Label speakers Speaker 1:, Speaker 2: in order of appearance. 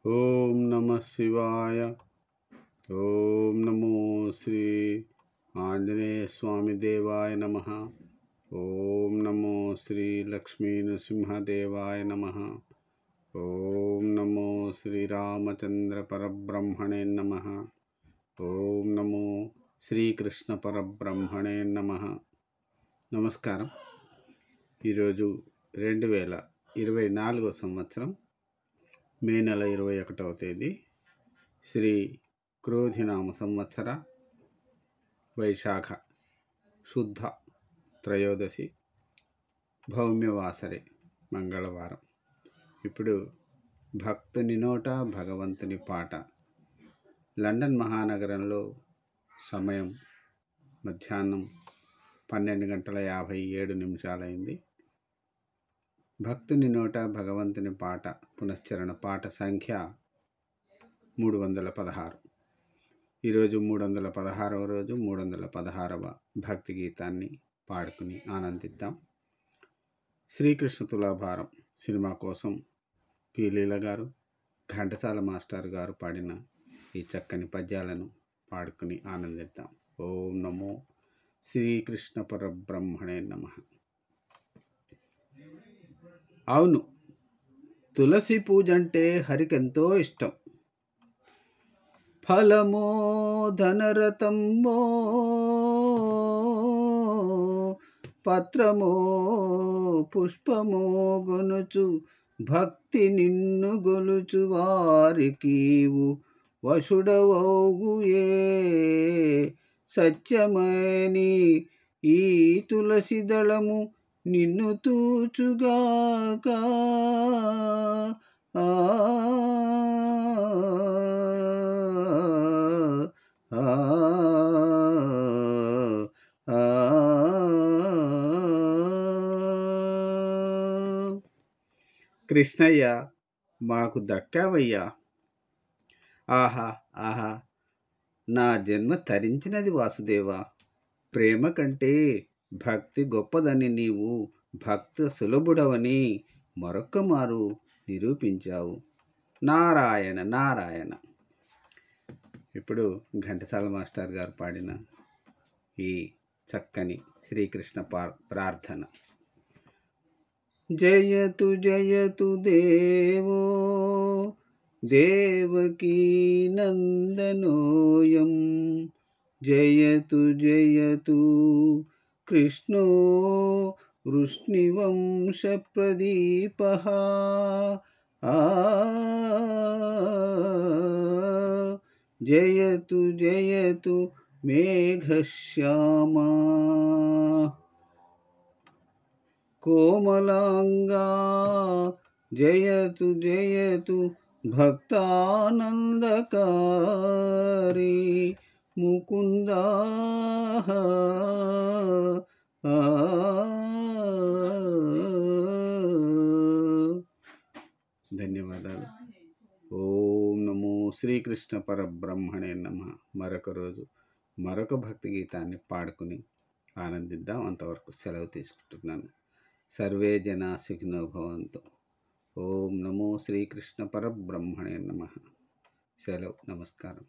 Speaker 1: ఓం నమః శివాయ. ఓం నమో శ్రీ ఆంజనేయ స్వామి దేవాయ నమః. ఓం నమో శ్రీ లక్ష్మీ నృసింహదేవాయ నమః. ఓం నమో శ్రీరామచంద్ర పరబ్రహ్మణే నమః. ఓం నమో శ్రీకృష్ణ పరబ్రహ్మణే నమః. నమస్కారం. ఈరోజు 2024 సంవత్సరం మే నెల 21వ తేదీ, శ్రీ క్రోధినామ సంవత్సర వైశాఖ శుద్ధ త్రయోదశి భౌమ్యవాసరే మంగళవారం. ఇప్పుడు భక్తుని నోట భగవంతుని పాట. లండన్ మహానగరంలో సమయం మధ్యాహ్నం 12:57 భక్తుని నోట భగవంతుని పాట పునశ్చరణ పాట సంఖ్య 316. ఈరోజు 316వ రోజు 316వ భక్తి గీతాన్ని పాడుకుని ఆనందిద్దాం. శ్రీకృష్ణ తులాభారం సినిమా కోసం పి లీల గారు, ఘంటసాల మాస్టర్ గారు పాడిన ఈ చక్కని పద్యాలను పాడుకుని ఆనందిద్దాం. ఓం నమో శ్రీకృష్ణ పరబ్రహ్మణే నమః. అవును, తులసి పూజ అంటే హరికెంతో ఇష్టం. ఫలమో ధనరతంబో, పత్రమో పుష్పమో గొనుచు, భక్తి నిన్ను గొలుచు వారికీవు వశుడవౌగుయే. సత్యమని ఈ తులసి దళము నిన్ను తూచుగాక. కృష్ణయ్య, మాకు దక్కావయ్యా. ఆహా ఆహా, నా జన్మ తరించినది వాసుదేవా. ప్రేమ కంటే భక్తి గొప్పదని నీవు భక్త సులభుడవని మరొక్క మారు నిరూపించావు. నారాయణ నారాయణ. ఇప్పుడు ఘంటసాల మాస్టర్ గారు పాడిన ఈ చక్కని శ్రీకృష్ణ ప్రార్థన. జయతు జయతు దేవో దేవకీ నందనోయం, జయతు జయతు కృష్ణో వృష్ణివంశప్రదీపః. జయతు జయతు మేఘశ్యామా, కోమలాంగా. జయతు జయతు భక్తానందకారి ముకుందా. ధన్యవాదాలు. ఓం నమో శ్రీకృష్ణ పరబ్రహ్మణే నమః. మరొక రోజు మరొక భక్తి గీతాన్ని పాడుకుని ఆనందిద్దాం. అంతవరకు సెలవు తీసుకుంటున్నాను. సర్వే జనా సుఖినో భవంతు. ఓం నమో శ్రీకృష్ణ పరబ్రహ్మణే నమః. సెలవు. నమస్కారం.